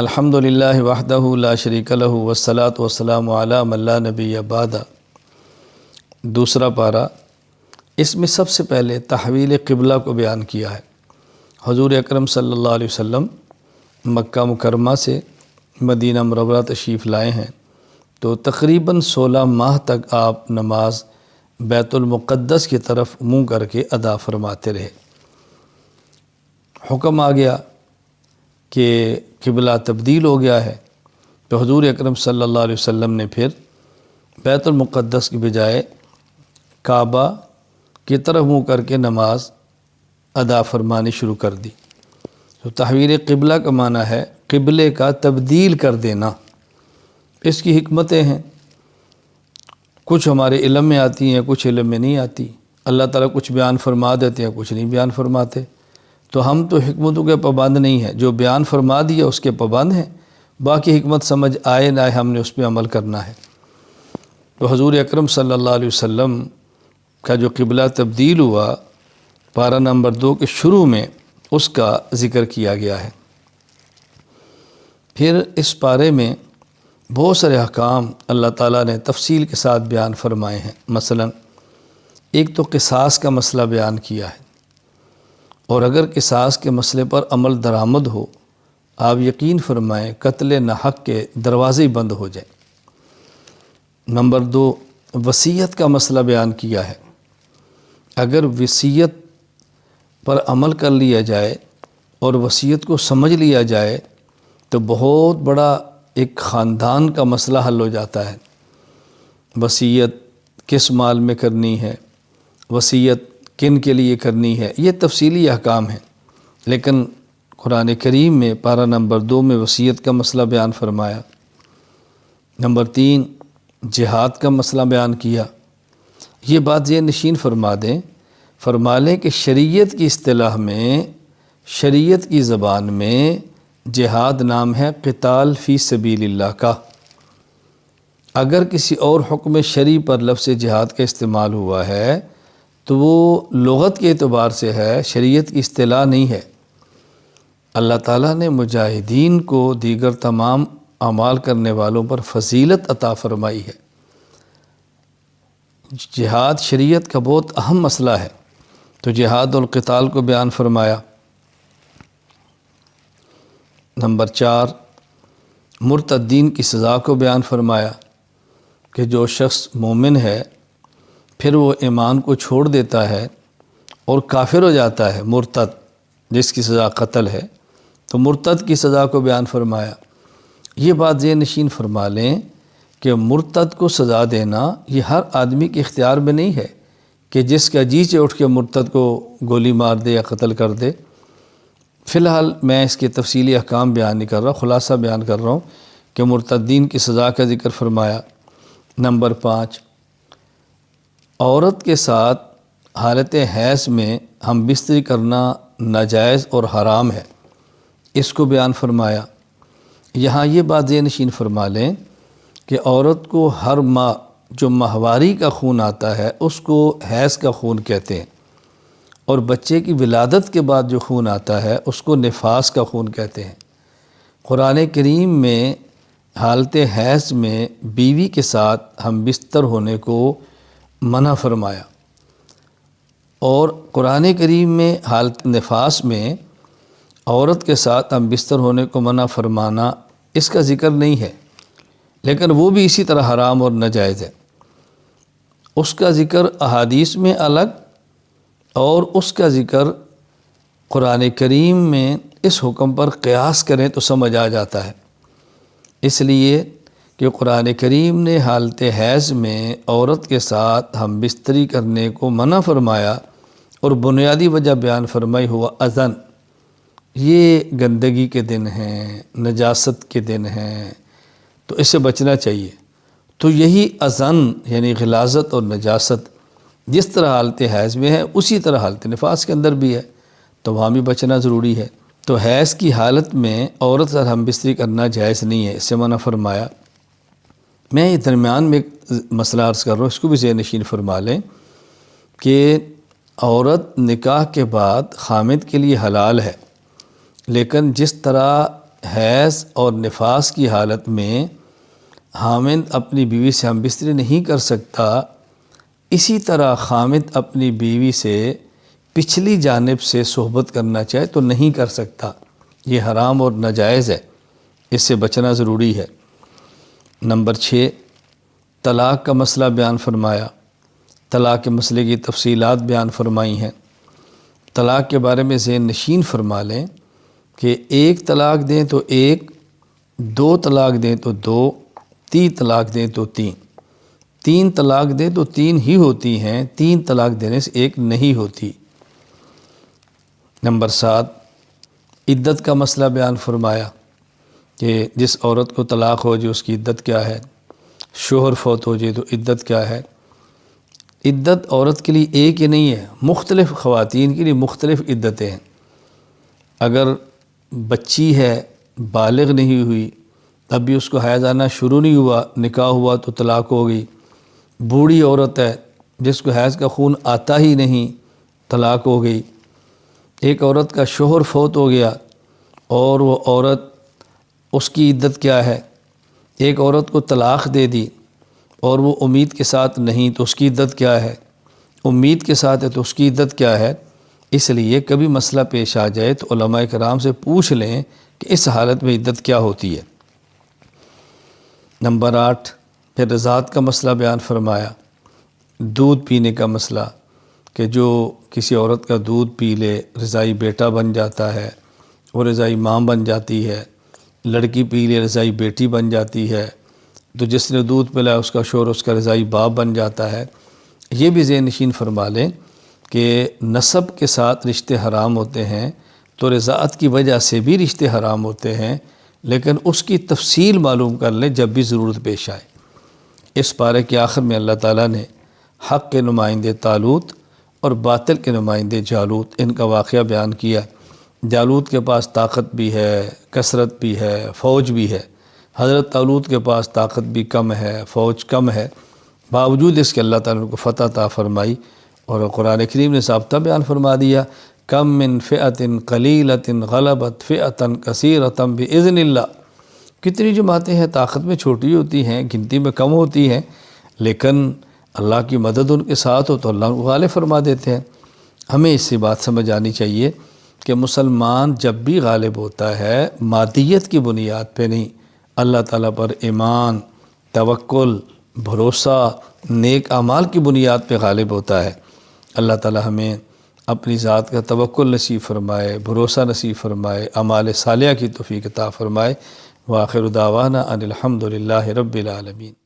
الحمدللہ وحدہ لا شریک لہ والصلاۃ والسلام علی من لا نبی بعدہ۔ دوسرا پارہ، اس میں سب سے پہلے تحویل قبلہ کو بیان کیا ہے۔ حضور اکرم صلی اللہ علیہ وسلم مکہ مکرمہ سے مدینہ منورہ تشریف لائے ہیں، تو تقریباً 16 ماہ تک آپ نماز بیت المقدس کی طرف منہ کر کے ادا فرماتے رہے۔ حکم آ گیا کہ قبلہ تبدیل ہو گیا ہے، تو حضور اکرم صلی اللہ علیہ وسلم نے پھر بیت المقدس کی بجائے کعبہ کی طرف منہ کر کے نماز ادا فرمانی شروع کر دی۔ تو تحویل قبلہ کا معنی ہے قبلے کا تبدیل کر دینا۔ اس کی حکمتیں ہیں، کچھ ہمارے علم میں آتی ہیں، کچھ علم میں نہیں آتی۔ اللہ تعالیٰ کچھ بیان فرما دیتے ہیں، کچھ نہیں بیان فرماتے، تو ہم تو حکمتوں کے پابند نہیں ہیں۔ جو بیان فرما دیا اس کے پابند ہیں، باقی حکمت سمجھ آئے نہ آئے ہم نے اس پہ عمل کرنا ہے۔ تو حضور اکرم صلی اللہ علیہ وسلم کا جو قبلہ تبدیل ہوا، پارہ نمبر 2 کے شروع میں اس کا ذکر کیا گیا ہے۔ پھر اس پارے میں بہت سارے احکام اللہ تعالیٰ نے تفصیل کے ساتھ بیان فرمائے ہیں۔ مثلا ایک تو قصاص کا مسئلہ بیان کیا ہے، اور اگر قصاص کے مسئلے پر عمل درآمد ہو، آپ یقین فرمائیں قتل ناحق کے دروازے بند ہو جائیں۔ نمبر 2، وصیت کا مسئلہ بیان کیا ہے۔ اگر وصیت پر عمل کر لیا جائے اور وصیت کو سمجھ لیا جائے تو بہت بڑا ایک خاندان کا مسئلہ حل ہو جاتا ہے۔ وصیت کس مال میں کرنی ہے، وصیت کن کے لیے کرنی ہے، یہ تفصیلی احکام ہیں، لیکن قرآن کریم میں پارہ نمبر 2 میں وصیت کا مسئلہ بیان فرمایا۔ نمبر 3، جہاد کا مسئلہ بیان کیا۔ یہ بات ذہن نشین فرما دیں، فرما لیں کہ شریعت کی اصطلاح میں، شریعت کی زبان میں جہاد نام ہے قتال فی سبیل اللہ کا۔ اگر کسی اور حکم شرعی پر لفظ جہاد کا استعمال ہوا ہے تو وہ لغت کے اعتبار سے ہے، شریعت کی اصطلاح نہیں ہے۔ اللہ تعالیٰ نے مجاہدین کو دیگر تمام اعمال کرنے والوں پر فضیلت عطا فرمائی ہے۔ جہاد شریعت کا بہت اہم مسئلہ ہے، تو جہاد اور قتال کو بیان فرمایا۔ نمبر 4، مرتدین کی سزا کو بیان فرمایا کہ جو شخص مومن ہے پھر وہ ایمان کو چھوڑ دیتا ہے اور کافر ہو جاتا ہے، مرتد جس کی سزا قتل ہے، تو مرتد کی سزا کو بیان فرمایا۔ یہ بات ذہن نشین فرما لیں کہ مرتد کو سزا دینا یہ ہر آدمی کے اختیار میں نہیں ہے کہ جس کا جی سے اٹھ کے مرتد کو گولی مار دے یا قتل کر دے۔ فی الحال میں اس کے تفصیلی احکام بیان نہیں کر رہا، خلاصہ بیان کر رہا ہوں کہ مرتدین کی سزا کا ذکر فرمایا۔ نمبر 5، عورت کے ساتھ حالت حیض میں ہم بستری کرنا ناجائز اور حرام ہے، اس کو بیان فرمایا۔ یہاں یہ بات ذہن نشین فرما لیں کہ عورت کو ہر ماہ جو ماہواری کا خون آتا ہے اس کو حیض کا خون کہتے ہیں، اور بچے کی ولادت کے بعد جو خون آتا ہے اس کو نفاس کا خون کہتے ہیں۔ قرآن کریم میں حالت حیض میں بیوی کے ساتھ ہم بستر ہونے کو منع فرمایا، اور قرآن کریم میں حالت نفاس میں عورت کے ساتھ ہم بستر ہونے کو منع فرمانا اس کا ذکر نہیں ہے، لیکن وہ بھی اسی طرح حرام اور ناجائز ہے۔ اس کا ذکر احادیث میں الگ، اور اس کا ذکر قرآن کریم میں اس حکم پر قیاس کریں تو سمجھ آ جاتا ہے۔ اس لیے کہ قرآن کریم نے حالت حیض میں عورت کے ساتھ ہم بستری کرنے کو منع فرمایا، اور بنیادی وجہ بیان فرمائی ہوا اذن، یہ گندگی کے دن ہیں، نجاست کے دن ہیں، تو اس سے بچنا چاہیے۔ تو یہی اذن یعنی غلاظت اور نجاست جس طرح حالت حیض میں ہے اسی طرح حالت نفاس کے اندر بھی ہے، تو وہاں بھی بچنا ضروری ہے۔ تو حیض کی حالت میں عورت سے ہم بستری کرنا جائز نہیں ہے، اس سے منع فرمایا۔ میں یہ درمیان میں ایک مسئلہ عرض کر رہا ہوں، اس کو بھی ذہن نشین فرما لیں کہ عورت نکاح کے بعد خامد کے لیے حلال ہے، لیکن جس طرح حیض اور نفاس کی حالت میں خامند اپنی بیوی سے ہم بستری نہیں کر سکتا، اسی طرح خامند اپنی بیوی سے پچھلی جانب سے صحبت کرنا چاہے تو نہیں کر سکتا، یہ حرام اور ناجائز ہے، اس سے بچنا ضروری ہے۔ نمبر 6، طلاق کا مسئلہ بیان فرمایا، طلاق کے مسئلے کی تفصیلات بیان فرمائی ہیں۔ طلاق کے بارے میں ذہن نشین فرما لیں کہ 1 طلاق دیں تو 1، 2 طلاق دیں تو 2، 3 طلاق دیں تو 3، 3 طلاق دیں تو 3 ہی ہوتی ہیں، 3 طلاق دینے سے 1 نہیں ہوتی۔ نمبر 7، عدت کا مسئلہ بیان فرمایا کہ جس عورت کو طلاق ہو جائے اس کی عدت کیا ہے، شوہر فوت ہو جائے تو عدت کیا ہے۔ عدت عورت کے لیے ایک ہی نہیں ہے، مختلف خواتین کے لیے مختلف عدتیں ہیں۔ اگر بچی ہے، بالغ نہیں ہوئی، اب بھی اس کو حیض آنا شروع نہیں ہوا، نکاح ہوا تو طلاق ہو گئی۔ بوڑھی عورت ہے جس کو حیض کا خون آتا ہی نہیں، طلاق ہو گئی۔ ایک عورت کا شوہر فوت ہو گیا اور وہ عورت، اس کی عدت کیا ہے۔ ایک عورت کو طلاق دے دی اور وہ امید کے ساتھ نہیں تو اس کی عدت کیا ہے، امید کے ساتھ ہے تو اس کی عدت کیا ہے۔ اس لیے کبھی مسئلہ پیش آ جائے تو علماء کرام سے پوچھ لیں کہ اس حالت میں عدت کیا ہوتی ہے۔ نمبر 8، پھر رضاعت کا مسئلہ بیان فرمایا، دودھ پینے کا مسئلہ کہ جو کسی عورت کا دودھ پی لے رضاعی بیٹا بن جاتا ہے، وہ رضاعی ماں بن جاتی ہے۔ لڑکی پی لے رضاعی بیٹی بن جاتی ہے، تو جس نے دودھ پلایا اس کا شوہر اس کا رضاعی باپ بن جاتا ہے۔ یہ بھی ذہن نشین فرما لیں کہ نسب کے ساتھ رشتے حرام ہوتے ہیں تو رضاعت کی وجہ سے بھی رشتے حرام ہوتے ہیں، لیکن اس کی تفصیل معلوم کر لیں جب بھی ضرورت پیش آئے۔ اس پارے کے آخر میں اللہ تعالیٰ نے حق کے نمائندے طالوت اور باطل کے نمائندے جالوت، ان کا واقعہ بیان کیا۔ جالوت کے پاس طاقت بھی ہے، کثرت بھی ہے، فوج بھی ہے۔ حضرت طالوت کے پاس طاقت بھی کم ہے، فوج کم ہے، باوجود اس کے اللہ تعالیٰ نے کو فتح عطا فرمائی۔ اور قرآن کریم نے ضابطہ بیان فرما دیا، کم من فئۃ قلیلۃ غلبت فئۃ کثیرۃ باذن اللہ۔ کتنی جماعتیں ہیں طاقت میں چھوٹی ہوتی ہیں، گنتی میں کم ہوتی ہیں، لیکن اللہ کی مدد ان کے ساتھ ہو تو اللہ ان کو غالب فرما دیتے ہیں۔ ہمیں اس سے بات سمجھ آنی چاہیے کہ مسلمان جب بھی غالب ہوتا ہے مادیت کی بنیاد پہ نہیں، اللہ تعالیٰ پر ایمان، توکل، بھروسہ، نیک اعمال کی بنیاد پہ غالب ہوتا ہے۔ اللہ تعالیٰ ہمیں اپنی ذات کا توکل نصیب فرمائے، بھروسہ نصیب فرمائے، اعمال صالحہ کی توفیق عطا فرمائے۔ وآخر دعوانا ان الحمد للہ رب العالمین۔